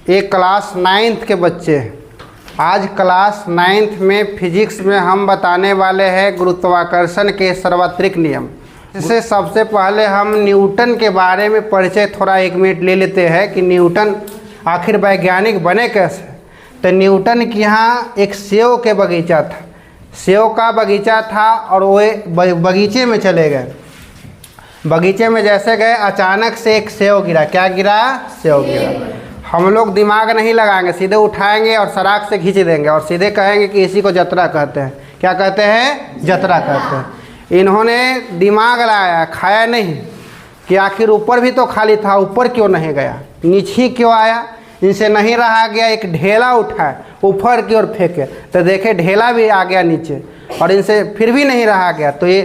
एक class 9th के बच्चे। आज क्लास 9th में फिजिक्स में हम बताने वाले हैं गुरुत्वाकर्षण के सार्वत्रिक नियम। इससे सबसे पहले हम न्यूटन के बारे में परिचय थोड़ा 1 मिनट ले लेते हैं कि न्यूटन आखिर वैज्ञानिक बने कैसे। तो न्यूटन के यहाँ एक सेव के बगीचा था, सेव का बगीचा था और वो बगीचे में चले गए। बगीचे में जैसे गए अचानक से एक सेव गिरा। क्या गिरा? सेव गिरा। हम लोग दिमाग नहीं लगाएंगे, सीधे उठाएंगे और सराख से खींच देंगे और सीधे कहेंगे कि इसी को जतरा कहते हैं। क्या कहते हैं? जतरा कहते हैं। इन्होंने दिमाग लगाया, खाया नहीं कि आखिर ऊपर भी तो खाली था, ऊपर क्यों नहीं गया, नीचे ही क्यों आया। इनसे नहीं रहा गया, एक ढेला उठाए ऊपर की ओर फेंके तो देखे ढेला भी आ गया नीचे, और इनसे फिर भी नहीं रहा गया तो ये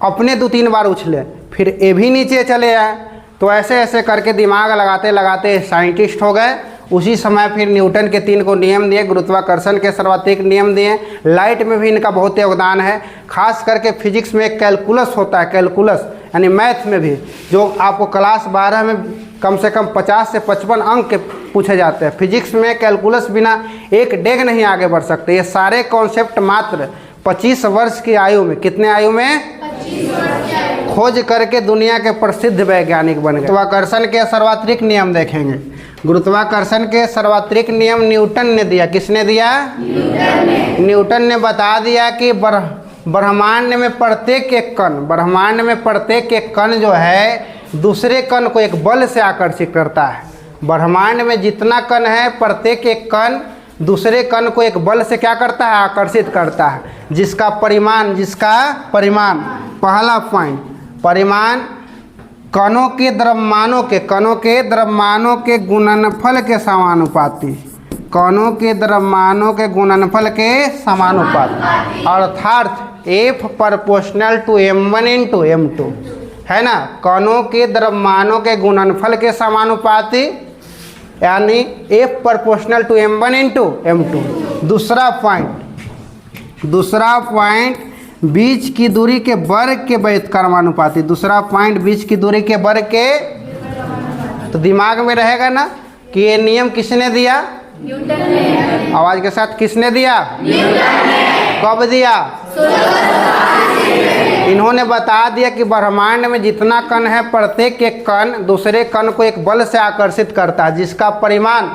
अपने 2-3 बार उछले, फिर ये भी नीचे चले आए। तो ऐसे ऐसे करके दिमाग लगाते लगाते साइंटिस्ट हो गए। उसी समय फिर न्यूटन के 3 को नियम दिए, गुरुत्वाकर्षण के सार्वत्रिक नियम दिए। लाइट में भी इनका बहुत योगदान है। खास करके फिजिक्स में एक कैलकुलस होता है, कैलकुलस यानी मैथ में भी, जो आपको क्लास 12 में कम से कम 50 से 55 अंक के पूछे जाते हैं। फिजिक्स में कैलकुलस बिना एक डेग नहीं आगे बढ़ सकते। ये सारे कॉन्सेप्ट मात्र 25 वर्ष की आयु में, कितने आयु में? 25 वर्ष की आयु खोज करके दुनिया के प्रसिद्ध वैज्ञानिक बन गए। गुरुत्वाकर्षण के सार्वत्रिक नियम देखेंगे। गुरुत्वाकर्षण के सार्वत्रिक नियम न्यूटन ने दिया। किसने दिया? न्यूटन ने बता दिया कि ब्रह्मांड में प्रत्येक एक कण जो है दूसरे कण को एक बल से आकर्षित करता है। ब्रह्मांड में जितना कण है प्रत्येक एक कण दूसरे कण को एक बल से क्या करता है? आकर्षित करता है, जिसका परिमाण पहला पॉइंट, परिमाण कणों के द्रव्यमानों के गुणनफल के समानुपाती, कणों के द्रव्यमानों के गुणनफल के समानुपाती, अर्थात F proportional to m1 into m2 है ना। कणों के द्रव्यमानों के गुणनफल के समानुपाती यानी F proportional to m1 into m2। दूसरा पॉइंट बीच की दूरी के वर्ग के व्युत्क्रमानुपाती। दूसरा पॉइंट बीच की दूरी के वर्ग के, तो दिमाग में रहेगा ना कि ये नियम किसने दिया? न्यूटन ने। आवाज के साथ, किसने दिया? न्यूटन ने। कब दिया? इन्होंने बता दिया कि ब्रह्मांड में जितना कण है प्रत्येक एक कण दूसरे कण को एक बल से आकर्षित करता है, जिसका परिमाण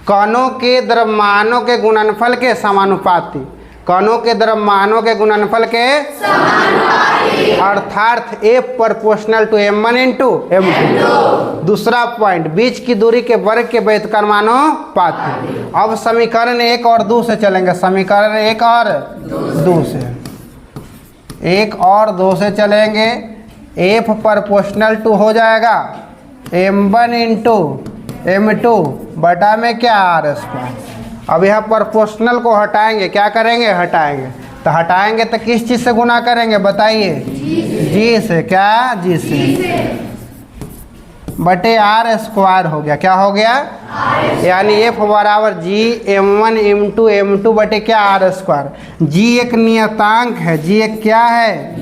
कणों के द्रव्यमानों के गुणनफल के समानुपाती, कणों के द्रव्यमानों के गुणनफल के समानुपाती, अर्थात F proportional to m1 into m2। दूसरा पॉइंट बीच की दूरी के वर्ग के व्युत्क्रमानुपाती। अब समीकरण 1 और 2 से चलेंगे। समीकरण 1 और 2 से चलेंगे। F प्रोपोर्शनल टू हो जाएगा m1 इंटू m2 बटा में क्या r²। अब यह प्रोपोर्शनल को हटाएंगे, क्या करेंगे? हटाएंगे। तो हटाएंगे तो किस चीज़ से गुना करेंगे बताइए? जी से। क्या? जी से। बटे r² हो गया। क्या हो गया? यानी F बराबर G m1 m2 m2 बटे क्या? r²। G एक नियतांक है। G एक क्या है?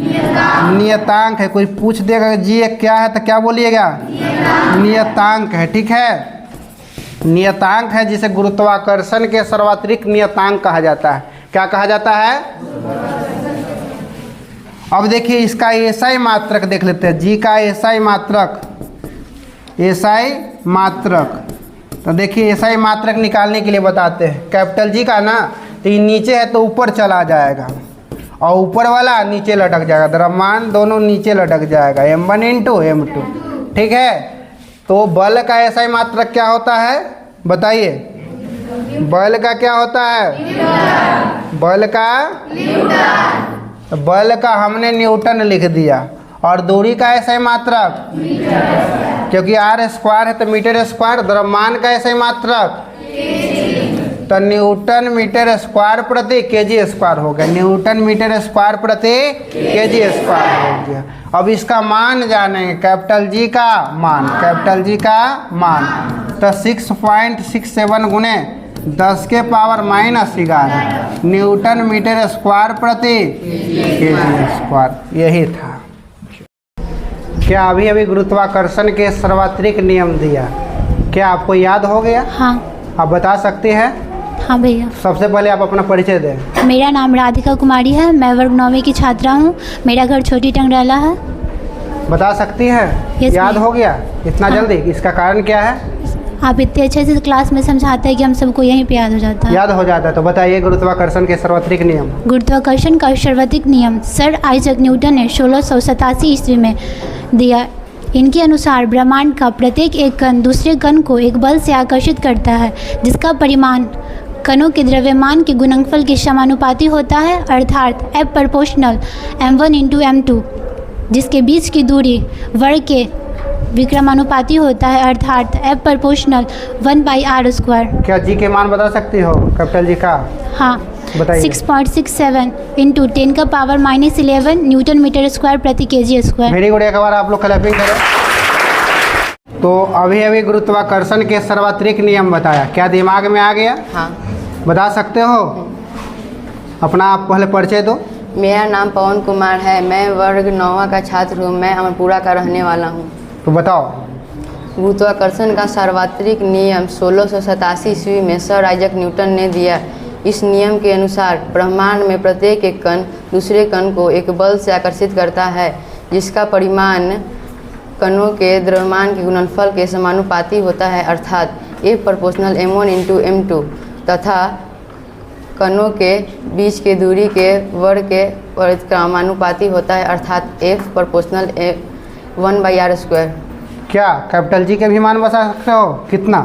नियतांक है। कोई पूछ देगा G एक क्या है तो क्या बोलिएगा? नियतांक है। ठीक है, नियतांक है, जिसे गुरुत्वाकर्षण के सार्वत्रिक नियतांक कहा जाता है। क्या कहा जाता है? अब देखिए इसका एसआई मात्रक देख लेते हैं। जी का एसआई मात्रक। तो देखिए एसआई मात्रक निकालने के लिए बताते हैं। कैपिटल जी का ना, तो ये नीचे है तो ऊपर चला जाएगा और ऊपर वाला नीचे लटक जाएगा। द्रव्यमान दोनों नीचे लटक जाएगा, m1 इंटू m2। ठीक है, तो बल का एसआई मात्रक क्या होता है बताइए? बल का क्या होता है? बल का हमने न्यूटन लिख दिया। और दूरी का एसआई मात्रक, क्योंकि r² है तो मीटर²। द्रव्यमान का एसआई मात्रक तो न्यूटन मीटर² प्रति kg² हो गया। न्यूटन मीटर² प्रति kg² हो गया। अब इसका मान जानेंगे, कैपिटल जी का मान तो 6.67 गुने 10 के पावर -11 न्यूटन मीटर² प्रति kg²। यही था। क्या अभी गुरुत्वाकर्षण के सार्वत्रिक नियम दिया, क्या आपको याद हो गया? हाँ। आप बता सकती हैं? हाँ भैया। सबसे पहले आप अपना परिचय दें। मेरा नाम राधिका कुमारी है, मैं वर्ग 9वीं की छात्रा हूँ। मेरा घर छोटी टंगराला है। बता सकती हैं? Yes, याद ma'am. हो गया इतना हाँ. जल्दी? इसका कारण क्या है? आप इतने अच्छे से क्लास में समझाते हैं कि हम सबको यहीं पे याद हो जाता है। याद हो जाता है। तो बताइए गुरुत्वाकर्षण के सार्वत्रिक नियम। गुरुत्वाकर्षण का सार्वत्रिक नियम सर आइजैक न्यूटन ने 1687 ईस्वी में दिया। इनके अनुसार ब्रह्मांड का प्रत्येक एक कण दूसरे कण को एक बल से आकर्षित करता है, जिसका परिमाण कणों के द्रव्यमान के गुणनफल के समानुपाती होता है, अर्थात F proportional m1 into m2, जिसके बीच की दूरी वर्ग के विक्रमानुपाती होता है, अर्थात F प्रोपोर्शनल 1/r²। क्या जी के मान बता सकती हो? कैपिटल जी का? हाँ, बताइए। 6.67 इंटू 10⁻11 न्यूटन मीटर स्क्वायर प्रति kg स्क्वायर। Very good. एक बार आप लोग क्लैपिंग करें। तो अभी गुरुत्वाकर्षण के सार्वत्रिक नियम बताया, क्या दिमाग में आ गया? हाँ। बता सकते हो? अपना आप पहले परिचय दो। मेरा नाम पवन कुमार है, मैं वर्ग 9वां का छात्र हूँ। मैं अमरपुरा का रहने वाला हूँ। तो बताओ। गुरुत्वाकर्षण का सार्वत्रिक नियम 1687 ईस्वी में सर आइजैक न्यूटन ने दिया। इस नियम के अनुसार ब्रह्मांड में प्रत्येक एक कण दूसरे कण को एक बल से आकर्षित करता है, जिसका परिमाण कणों के द्रव्यमान के गुणनफल के समानुपाती होता है, अर्थात F proportional m1 into m2, तथा कणों के बीच के दूरी के वर्ग के परिक्रमानुपाती होता है, अर्थात F प्रोपोर्शनल 1/r²। क्या कैपिटल जी के भी मान बता सकते हो? कितना?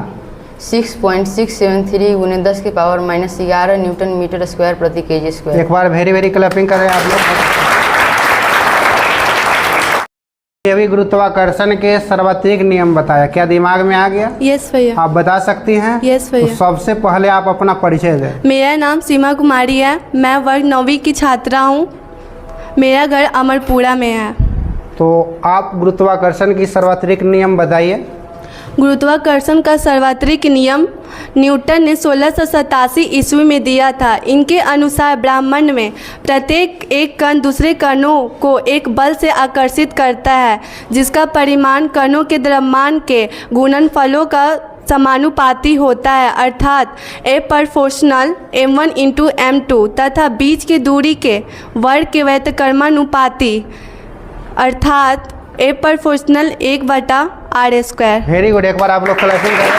6.673 × 10⁻11 न्यूटन मीटर स्क्वायर प्रति kg स्क्वायर। एक बार वेरी क्लैपिंग करें आप लोग। अभी गुरुत्वाकर्षण के सार्वत्रिक नियम बताया, क्या दिमाग में आ गया? यस भैया। आप बता सकती हैं? यस भैया। तो सबसे पहले आप अपना परिचय दें। मेरा नाम सीमा कुमारी है, मैं वर्ग 9वीं की छात्रा हूँ। मेरा घर अमरपुरा में है। तो आप गुरुत्वाकर्षण की सार्वत्रिक नियम बताइए। गुरुत्वाकर्षण का सार्वत्रिक नियम न्यूटन ने 1687 ईस्वी में दिया था। इनके अनुसार ब्रह्मांड में प्रत्येक एक कण दूसरे कणों को एक बल से आकर्षित करता है, जिसका परिमाण कणों के द्रव्यमान के गुणनफलों का समानुपाती होता है, अर्थात F proportional m1 into m2, तथा बीच की दूरी के वर्ग के व्यतिक्रमानुपाती, अर्थात F proportional 1/r²। Very good. एक बार आप लोग क्लैपिंग करें।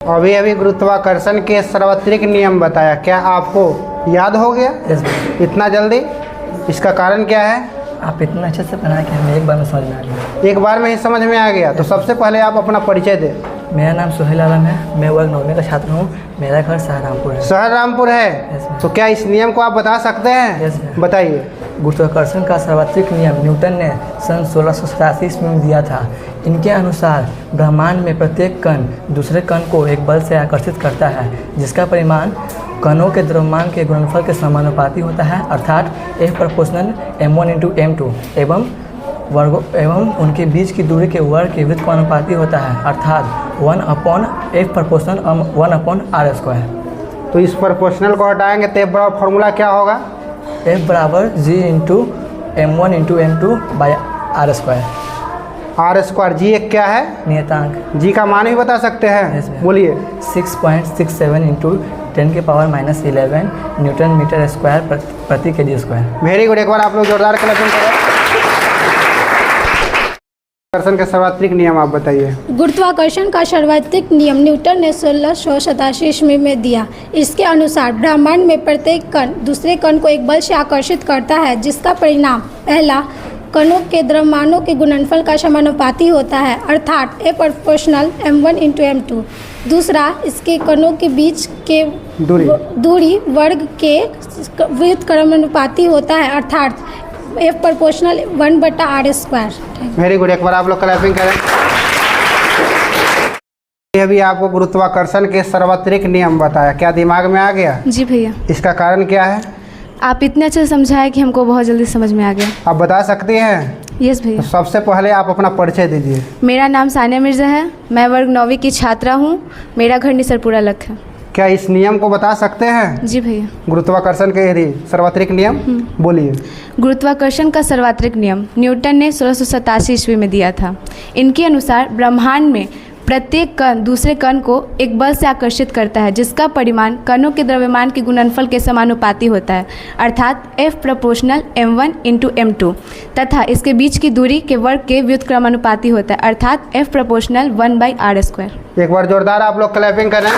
अभी गुरुत्वाकर्षण के सार्वत्रिक नियम बताया, क्या आपको याद हो गया? इतना जल्दी? इसका कारण क्या है? आप इतना अच्छे से पढ़ा कि हमें एक बार में समझ में आ गया। एक बार में ही समझ में आ गया। तो सबसे पहले आप अपना परिचय दें। मेरा नाम सोहेल आलम है, मैं वर्ग 9वीं का छात्र हूँ। मेरा घर सहरामपुर है। सहरामपुर है। तो क्या इस नियम को आप बता सकते हैं? Yes sir. बताइए। गुरुत्वाकर्षण का सार्वत्रिक नियम न्यूटन ने सन 1687 ईस्वी में दिया था। इनके अनुसार ब्रह्मांड में प्रत्येक कण दूसरे कण को एक बल से आकर्षित करता है, जिसका परिमाण कणों के द्रव्यमान के गुणनफल के समानुपाती होता है, अर्थात F proportional m1 into m2, एवं उनके बीच की दूरी के वर्ग के व्युत्क्रमानुपाती होता है, अर्थात 1/F प्रोपोर्शनल 1/r²। तो इस प्रोपोर्शनल को हटाएंगे तो बड़ा फॉर्मूला क्या होगा? F बराबर g into m1 into m2 by r²। r²। जी एक क्या है? नियतांक। जी का मान भी बता सकते हैं? Yes, ma'am। बोलिए। 6.67 इंटू 10⁻11 न्यूटन मीटर स्क्वायर प्रति kg स्क्वायर। Very good. एक बार आप लोग जोरदार क्लैपिंग करें। गुरुत्वाकर्षण के सार्वत्रिक नियम आप बताइए। गुरुत्वाकर्षण का सार्वत्रिक नियम न्यूटन ने 1687 ईस्वी में दिया। इसके अनुसार ब्रह्मांड में प्रत्येक कण दूसरे कण को एक बल से आकर्षित करता है, जिसका परिणाम पहला कणों के द्रव्यमानों के गुणनफल का समानुपाती होता है, अर्थात F proportional m1 into m2। दूसरा, इसके कणों के बीच के दूरी वर्ग के व्युत्क्रमानुपाती होता है, अर्थात F proportional 1/r²। Very good. एक बार आप लोग क्लैपिंग करें। अभी आपको गुरुत्वाकर्षण के सार्वत्रिक नियम बताया, क्या दिमाग में आ गया? जी भैया। इसका कारण क्या है? आप इतने अच्छे से समझाए कि हमको बहुत जल्दी समझ में आ गया। आप बता सकती हैं? यस भैया। तो सबसे पहले आप अपना परिचय दीजिए। मेरा नाम सानिया मिर्ज़ा है, मैं वर्ग 9वीं की छात्रा हूँ। मेरा घर निसरपुरा लख है। क्या इस नियम को बता सकते हैं? जी भैया। गुरुत्वाकर्षण के यदि सार्वत्रिक नियम बोलिए। गुरुत्वाकर्षण का सार्वत्रिक नियम न्यूटन ने 1687 ईस्वी में दिया था। इनके अनुसार ब्रह्मांड में प्रत्येक कण दूसरे कण को एक बल से आकर्षित करता है जिसका परिमाण कणों के द्रव्यमान के गुणनफल के समानुपाती होता है, अर्थात F proportional m1 into m2, तथा इसके बीच की दूरी के वर्ग के व्युत्क्रमानुपाती होता है, अर्थात F प्रोपोर्शनल 1/r²। एक बार जोरदार आप लोग क्लैपिंग करें।